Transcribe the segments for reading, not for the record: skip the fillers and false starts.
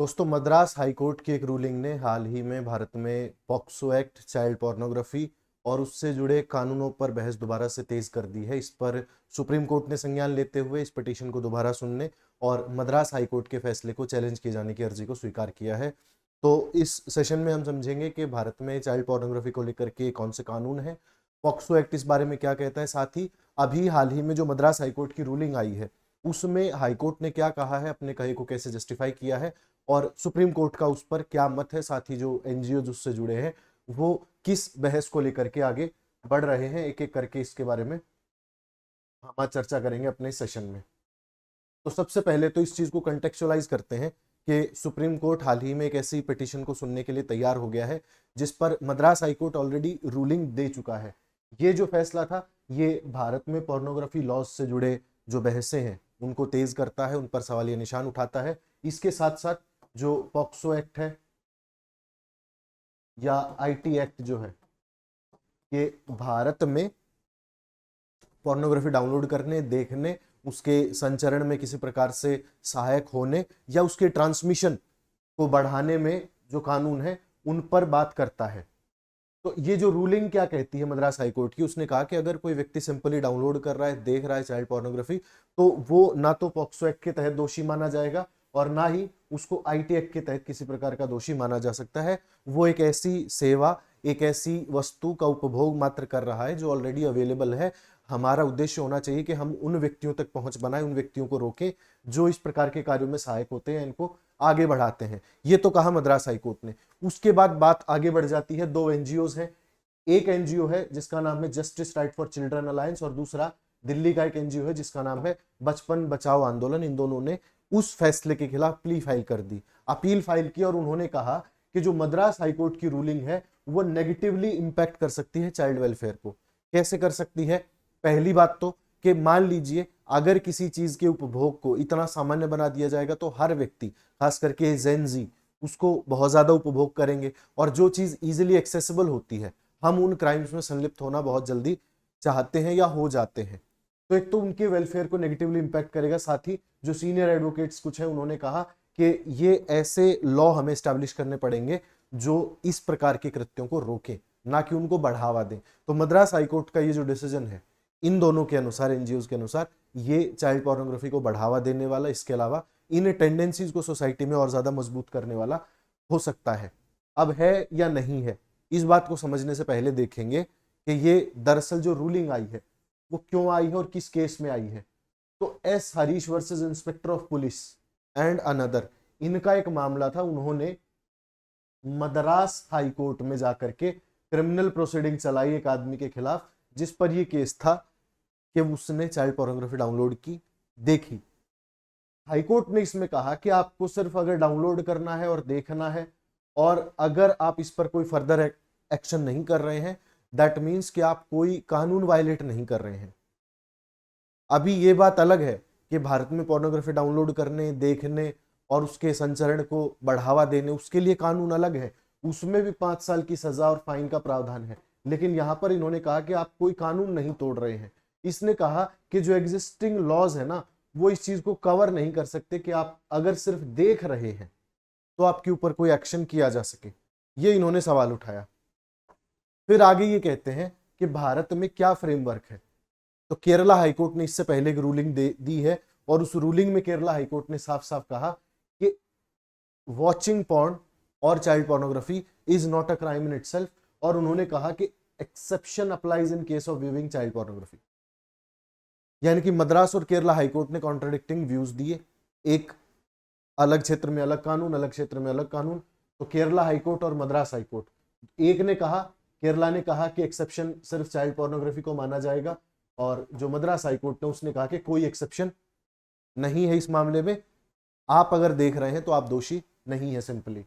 दोस्तों, मद्रास हाईकोर्ट की एक रूलिंग ने हाल ही में भारत में पॉक्सो एक्ट, चाइल्ड पोर्नोग्राफी और उससे जुड़े कानूनों पर बहस दोबारा से तेज कर दी है। इस पर सुप्रीम कोर्ट ने संज्ञान लेते हुए इस पिटीशन को दोबारा सुनने और मद्रास हाईकोर्ट के फैसले को चैलेंज किए जाने की अर्जी को स्वीकार किया है। तो इस सेशन में हम समझेंगे कि भारत में चाइल्ड पोर्नोग्राफी को लेकर के कौन से कानून है, पॉक्सो एक्ट इस बारे में क्या कहता है, साथ ही अभी हाल ही में जो मद्रास हाईकोर्ट की रूलिंग आई है उसमें हाईकोर्ट ने क्या कहा है, अपने कहे को कैसे जस्टिफाई किया है और सुप्रीम कोर्ट का उस पर क्या मत है। साथ ही जो एनजीओ उससे जुड़े हैं वो किस बहस को लेकर के आगे बढ़ रहे हैं, एक एक करके इसके बारे में हम आज चर्चा करेंगे अपने सेशन में। तो सबसे पहले तो इस चीज को कंटेक्चुअलाइज करते हैं कि सुप्रीम कोर्ट हाल ही में एक ऐसी पिटीशन को सुनने के लिए तैयार हो गया है जिस पर मद्रास हाईकोर्ट ऑलरेडी रूलिंग दे चुका है। ये जो फैसला था ये भारत में पोर्नोग्राफी लॉज से जुड़े जो बहसें हैं उनको तेज करता है, उन पर सवालिया निशान उठाता है। इसके साथ साथ जो पॉक्सो एक्ट है या आईटी एक्ट जो है, ये भारत में पोर्नोग्राफी डाउनलोड करने, देखने, उसके संचरण में किसी प्रकार से सहायक होने या उसके ट्रांसमिशन को बढ़ाने में जो कानून है उन पर बात करता है। तो ये जो रूलिंग क्या कहती है मद्रास हाईकोर्ट की, उसने कहा कि अगर कोई व्यक्ति सिंपली डाउनलोड कर रहा है, देख रहा है चाइल्ड पोर्नोग्राफी, तो वो ना तो पॉक्सो एक्ट के तहत दोषी माना जाएगा और ना ही उसको आईटी एक्ट के तहत किसी प्रकार का दोषी माना जा सकता है। वो एक ऐसी सेवा, एक ऐसी वस्तु का उपभोग मात्र कर रहा है जो ऑलरेडी अवेलेबल है। हमारा उद्देश्य होना चाहिए कि हम उन व्यक्तियों तक पहुंच बनाएं, उन व्यक्तियों को रोकें जो इस प्रकार के कार्यों में सहायक होते हैं, इनको आगे बढ़ाते हैं। ये तो कहा मद्रास हाईकोर्ट ने। उसके बाद बात आगे बढ़ जाती है, दो एनजीओज हैं। एक एनजीओ है जिसका नाम है justice right for children alliance और दूसरा दिल्ली का एक एनजीओ है जिसका नाम है बचपन बचाओ आंदोलन। इन दोनों ने उस फैसले के खिलाफ प्ली फाइल कर दी, अपील फाइल की और उन्होंने कहा कि जो मद्रास हाईकोर्ट की रूलिंग है वो नेगेटिवली इंपैक्ट कर सकती है चाइल्ड वेलफेयर को। कैसे कर सकती है? पहली बात तो कि मान लीजिए अगर किसी चीज के उपभोग को इतना सामान्य बना दिया जाएगा तो हर व्यक्ति, खास करके जेन जी, उसको बहुत ज्यादा उपभोग करेंगे और जो चीज इजिली एक्सेसिबल होती है हम उन क्राइम्स में संलिप्त होना बहुत जल्दी चाहते हैं या हो जाते हैं। तो एक तो उनके वेलफेयर को नेगेटिवली इंपैक्ट करेगा। साथ ही जो सीनियर एडवोकेट्स कुछ हैं उन्होंने कहा कि ये ऐसे लॉ हमें स्टैब्लिश करने पड़ेंगे जो इस प्रकार के कृत्यों को रोकें, ना कि उनको बढ़ावा दें। तो मद्रास हाईकोर्ट का ये जो डिसीजन है इन दोनों के अनुसार, एनजीओ के अनुसार, ये चाइल्ड पोर्नोग्राफी को बढ़ावा देने वाला, इसके अलावा इन टेंडेंसीज को सोसाइटी में और ज्यादा मजबूत करने वाला हो सकता है। अब है या नहीं है, इस बात को समझने से पहले देखेंगे कि ये दरअसल जो रूलिंग आई है वो क्यों आई है और किस केस में आई है। तो S Harish versus inspector of police and another, इनका एक मामला था। उन्होंने मद्रास हाई कोर्ट में जाकर के क्रिमिनल प्रोसीडिंग चलाई एक आदमी के खिलाफ जिस पर यह केस था कि उसने चाइल्ड पोर्नोग्राफी डाउनलोड की, देखी। हाईकोर्ट ने इसमें कहा कि आपको सिर्फ अगर डाउनलोड करना है और देखना है और अगर आप इस पर कोई फर्दर एक्शन नहीं कर रहे हैं, दैट मीन्स कि आप कोई कानून वायलेट नहीं कर रहे हैं। अभी ये बात अलग है कि भारत में पोर्नोग्राफी डाउनलोड करने, देखने और उसके संचरण को बढ़ावा देने, उसके लिए कानून अलग है, उसमें भी 5 साल की सजा और फाइन का प्रावधान है। लेकिन यहां पर इन्होंने कहा कि आप कोई कानून नहीं तोड़ रहे हैं। इसने कहा कि जो एग्जिस्टिंग लॉज है ना, वो इस चीज को कवर नहीं कर सकते कि आप अगर सिर्फ देख रहे हैं तो आपके ऊपर कोई एक्शन किया जा सके। ये इन्होंने सवाल उठाया। फिर आगे ये कहते हैं कि भारत में क्या फ्रेमवर्क है। तो केरला हाईकोर्ट ने इससे पहले एक रूलिंग दी है और उस रूलिंग में केरला हाईकोर्ट ने साफ साफ कहा कि वॉचिंग पॉर्न और child pornography is not a crime in itself. और उन्होंने कहा कि exception applies in case of viewing child pornography. यानी कि मद्रास और केरला हाईकोर्ट ने कॉन्ट्राडिक्टिंग व्यूज दिए, एक अलग क्षेत्र में अलग कानून, अलग क्षेत्र में अलग कानून। तो केरला हाईकोर्ट और मद्रास हाईकोर्ट, एक ने कहा, केरला ने कहा कि एक्सेप्शन सिर्फ चाइल्ड पोर्नोग्राफी को माना जाएगा और जो मद्रास हाईकोर्ट ने उसने कहा कि कोई एक्सेप्शन नहीं है इस मामले में, आप अगर देख रहे हैं तो आप दोषी नहीं है सिंपली।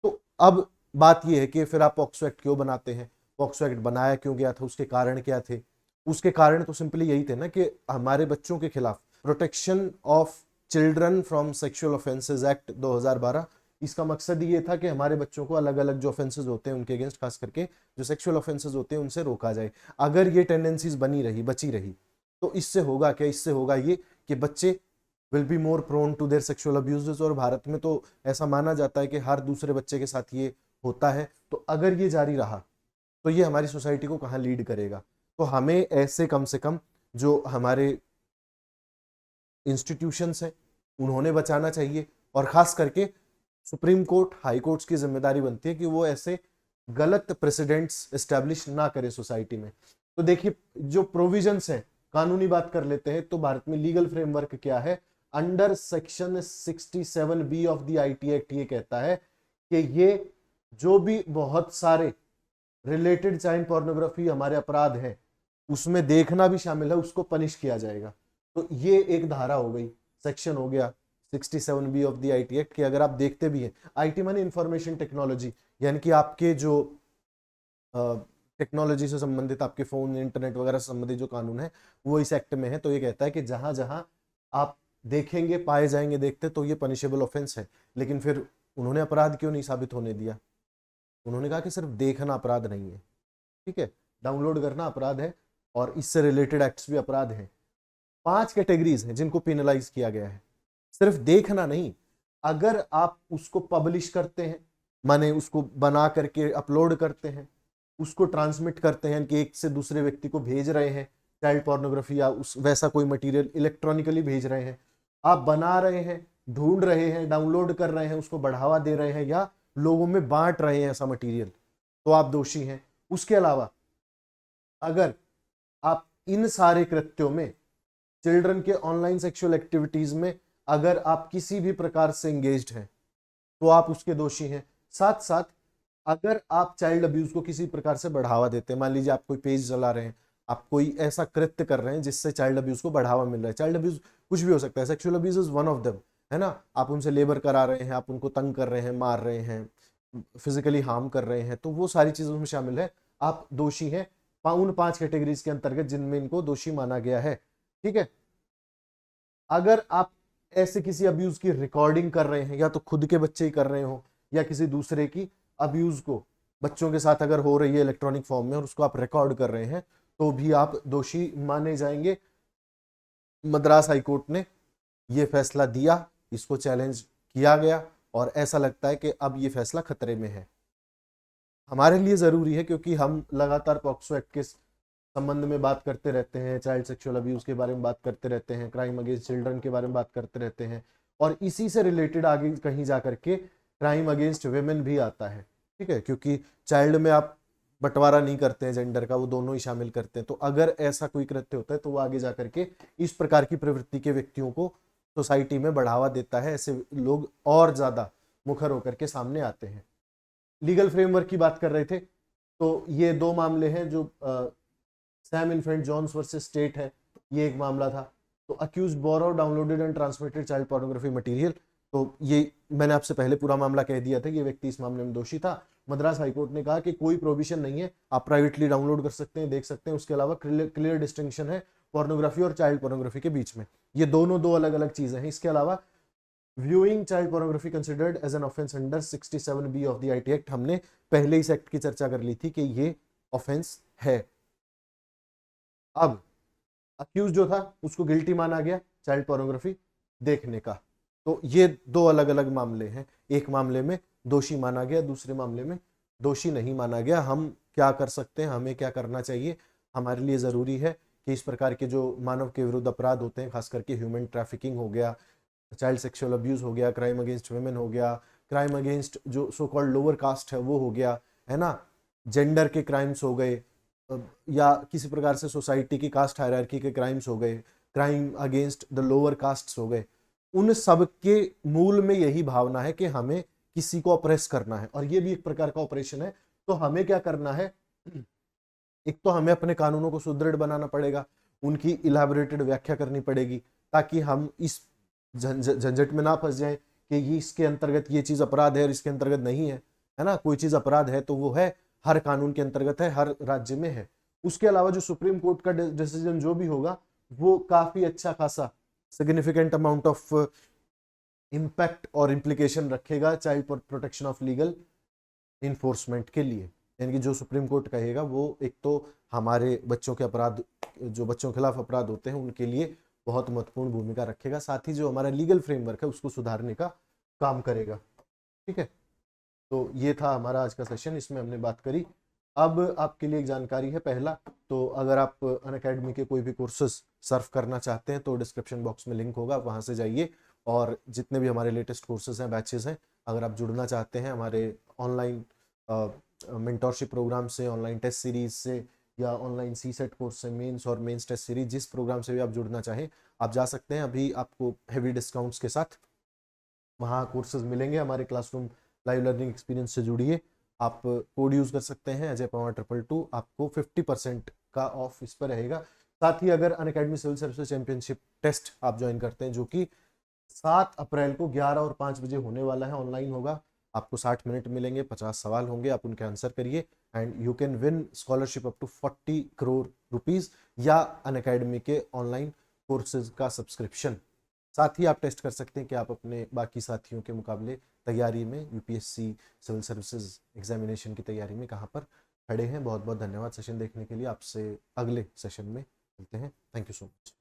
तो अब बात यह है कि फिर आप पॉक्सो एक्ट क्यों बनाते हैं, पॉक्सो एक्ट बनाया क्यों गया था, उसके कारण क्या थे? उसके कारण तो सिंपली यही थे ना कि हमारे बच्चों के खिलाफ protection of children from sexual offences act 2012, इसका मकसद ये था कि हमारे बच्चों को अलग अलग जो ऑफेंसेस होते हैं उनके अगेंस्ट, खास करके जो सेक्सुअल ऑफेंसेस होते हैं, उनसे रोका जाए। अगर ये टेंडेंसीज बनी रही, बची रही, तो इससे होगा क्या? इससे होगा ये कि बच्चे will be more prone to their sexual abuses. और भारत में तो ऐसा माना जाता है कि हर दूसरे बच्चे के साथ ये होता है। तो अगर ये जारी रहा तो ये हमारी सोसाइटी को कहाँ लीड करेगा। तो हमें ऐसे कम से कम जो हमारे इंस्टीट्यूशंस हैं उन्होंने बचाना चाहिए, और खास करके सुप्रीम कोर्ट, हाई कोर्ट्स की जिम्मेदारी बनती है कि वो ऐसे गलत प्रेसिडेंट्स एस्टेब्लिश ना करे सोसाइटी में। तो देखिए, जो प्रोविजंस है, कानूनी बात कर लेते हैं, तो भारत में लीगल फ्रेमवर्क क्या है। Under section 67B of the IT act ये कहता है कि ये जो भी बहुत सारे रिलेटेड चाइल्ड पोर्नोग्राफी हमारे अपराध है उसमें देखना भी शामिल है, उसको पनिश किया जाएगा। तो ये एक धारा हो गई, सेक्शन हो गया 67B of the IT act कि अगर आप देखते भी हैं, आईटी माने इंफॉर्मेशन टेक्नोलॉजी, यानी कि आपके जो टेक्नोलॉजी से संबंधित आपके फोन, इंटरनेट वगैरह से संबंधित जो कानून है वो इस एक्ट में है। तो ये कहता है कि जहां जहां आप देखेंगे, पाए जाएंगे देखते, तो ये पनिशेबल ऑफेंस है। लेकिन फिर उन्होंने अपराध क्यों नहीं साबित होने दिया? उन्होंने कहा कि सिर्फ देखना अपराध नहीं है, ठीक है, डाउनलोड करना अपराध है और इससे रिलेटेड एक्ट्स भी अपराध हैं। 5 कैटेगरीज हैं जिनको पेनलाइज किया गया है, सिर्फ देखना नहीं। अगर आप उसको पब्लिश करते हैं, माने उसको बना करके अपलोड करते हैं, उसको ट्रांसमिट करते हैं कि एक से दूसरे व्यक्ति को भेज रहे हैं चाइल्ड पोर्नोग्राफी या उस वैसा कोई मटेरियल इलेक्ट्रॉनिकली भेज रहे हैं, आप बना रहे हैं, ढूंढ रहे हैं, डाउनलोड कर रहे हैं, उसको बढ़ावा दे रहे हैं या लोगों में बांट रहे हैं ऐसा मटेरियल, तो आप दोषी हैं। उसके अलावा अगर आप इन सारे कृत्यों में, चिल्ड्रन के ऑनलाइन सेक्सुअल एक्टिविटीज में अगर आप किसी भी प्रकार से एंगेज्ड हैं तो आप उसके दोषी हैं। साथ साथ अगर आप चाइल्ड अब्यूज को किसी प्रकार से बढ़ावा देते हैं, मान लीजिए आप कोई पेज चला रहे हैं, आप कोई ऐसा कृत्य कर रहे हैं जिससे चाइल्ड अब्यूज को बढ़ावा मिल रहा है। चाइल्ड अब्यूज कुछ भी हो सकता है, sexual abuse is one of them, है ना। आप उनसे लेबर करा रहे हैं, आप उनको तंग कर रहे हैं, मार रहे हैं, फिजिकली हार्म कर रहे हैं, तो वो सारी चीजों में शामिल है, आप दोषी हैं उन 5 कैटेगरीज के अंतर्गत जिनमें इनको दोषी माना गया है, ठीक है। अगर आप ऐसे किसी अब्यूज की रिकॉर्डिंग कर रहे हैं, या तो खुद के बच्चे ही कर रहे हो या किसी दूसरे की अब्यूज को बच्चों के साथ अगर हो रही है इलेक्ट्रॉनिक फॉर्म में और उसको आप रिकॉर्ड कर रहे हैं, तो भी आप दोषी माने जाएंगे। मद्रास हाईकोर्ट ने यह फैसला दिया, इसको चैलेंज किया गया और ऐसा लगता है कि अब ये फैसला खतरे में है। हमारे लिए जरूरी है क्योंकि हम लगातार पॉक्सो एक्ट के संबंध में बात करते रहते हैं, चाइल्ड सेक्सुअल अब्यूज के बारे में बात करते रहते हैं, क्राइम अगेंस्ट चिल्ड्रन के बारे में बात करते रहते हैं, और इसी से रिलेटेड आगे कहीं जा करके क्राइम अगेंस्ट वेमेन भी आता है, ठीक है, क्योंकि चाइल्ड में आप बंटवारा नहीं करते हैं जेंडर का, वो दोनों ही शामिल करते हैं। तो अगर ऐसा कोई कृत्य होता है तो वो आगे जा करके इस प्रकार की प्रवृत्ति के व्यक्तियों को सोसाइटी में बढ़ावा देता है, ऐसे लोग और ज्यादा मुखर होकर के सामने आते हैं। लीगल फ्रेमवर्क की बात कर रहे थे, तो ये 2 मामले हैं, जो Sam Infant Johns versus state है, ये एक मामला था। तो accused borrow, downloaded and transmitted child pornography material, तो ये मैंने आपसे पहले पूरा मामला कह दिया था, ये व्यक्ति इस मामले में दोषी था। मद्रास हाईकोर्ट ने कहा कि कोई प्रोविजन नहीं है, आप प्राइवेटली डाउनलोड कर सकते हैं, देख सकते हैं, उसके अलावा क्लियर डिस्टिंक्शन है पोर्नोग्राफी और चाइल्ड पोर्नोग्राफी के बीच में, ये दोनों 2 अलग अलग चीजें हैं। इसके अलावा viewing child pornography considered as an offence under 67B of the IT act, हमने पहले इस एक्ट की चर्चा कर ली थी कि ये ऑफेंस है। अब अक्यूज जो था उसको गिल्टी माना गया चाइल्ड पोर्नोग्राफी देखने का। तो ये 2 अलग अलग मामले हैं, एक मामले में दोषी माना गया, दूसरे मामले में दोषी नहीं माना गया। हम क्या कर सकते हैं, हमें क्या करना चाहिए? हमारे लिए जरूरी है कि इस प्रकार के जो मानव के विरुद्ध अपराध होते हैं, खास करके ह्यूमन ट्रैफिकिंग हो गया, चाइल्ड सेक्सुअल अब्यूज हो गया, क्राइम अगेंस्ट वुमेन हो गया, क्राइम अगेंस्ट जो सो कॉल्ड लोअर कास्ट है वो हो गया, है ना, जेंडर के क्राइम्स हो गए, या किसी प्रकार से सोसाइटी की कास्ट हायरार्की के क्राइम्स हो गए, crime against the lower castes हो गए, उन सब के मूल में यही भावना है कि हमें किसी को ऑपरेस करना है, और ये भी एक प्रकार का ऑपरेशन है। तो हमें क्या करना है, एक तो हमें अपने कानूनों को सुदृढ़ बनाना पड़ेगा, उनकी इलैबोरेटेड व्याख्या करनी पड़ेगी, ताकि हम इस झंझट में ना फंस जाएं कि ये इसके अंतर्गत ये चीज अपराध है और इसके अंतर्गत नहीं है ना। कोई चीज अपराध है तो वो है, हर कानून के अंतर्गत है, हर राज्य में है। उसके अलावा जो सुप्रीम कोर्ट का डिसीजन जो भी होगा वो काफी अच्छा खासा सिग्निफिकेंट अमाउंट ऑफ इम्पैक्ट और इम्प्लीकेशन रखेगा child protection of legal enforcement के लिए। यानी कि जो सुप्रीम कोर्ट कहेगा वो एक तो हमारे बच्चों के अपराध, जो बच्चों के खिलाफ अपराध होते हैं उनके लिए बहुत महत्वपूर्ण भूमिका रखेगा, साथ ही जो हमारा लीगल फ्रेमवर्क है उसको सुधारने का काम करेगा। ठीक है, तो ये था हमारा आज का सेशन, इसमें हमने बात करी। अब आपके लिए एक जानकारी है, पहला तो अगर आप अनअकैडमी के कोई भी कोर्सेज सर्व करना चाहते हैं तो डिस्क्रिप्शन बॉक्स में लिंक होगा, वहां से जाइए और जितने भी हमारे लेटेस्ट कोर्सेज हैं, बैचेस हैं, अगर आप जुड़ना चाहते हैं हमारे ऑनलाइन मेंटोरशिप प्रोग्राम से, ऑनलाइन टेस्ट सीरीज से या ऑनलाइन सी सेट कोर्स से, मेंस और मेंस टेस्ट सीरीज, जिस प्रोग्राम से भी आप जुड़ना चाहें आप जा सकते हैं। अभी आपको हेवी डिस्काउंट्स के साथ वहाँ कोर्सेज मिलेंगे। हमारे क्लासरूम लाइव लर्निंग एक्सपीरियंस से जुड़िए, आप कोड यूज़ कर सकते हैं अजय पवार 222, आपको 50% का ऑफ इस पर रहेगा। साथ ही अगर Unacademy civil services championship test आप ज्वाइन करते हैं जो कि 7 अप्रैल को 11 और 5 बजे होने वाला है, ऑनलाइन होगा, आपको 60 मिनट मिलेंगे, 50 सवाल होंगे, आप उनके आंसर करिए and you can win scholarship up to 40 crore rupees या अनअकैडमी के ऑनलाइन कोर्सेज का सब्सक्रिप्शन। साथ ही आप टेस्ट कर सकते हैं कि आप अपने बाकी साथियों के मुकाबले तैयारी में, यूपीएससी सिविल सर्विसेज एग्जामिनेशन की तैयारी में कहाँ पर खड़े हैं। बहुत बहुत धन्यवाद सेशन देखने के लिए, आपसे अगले सेशन में मिलते हैं। Thank you so much.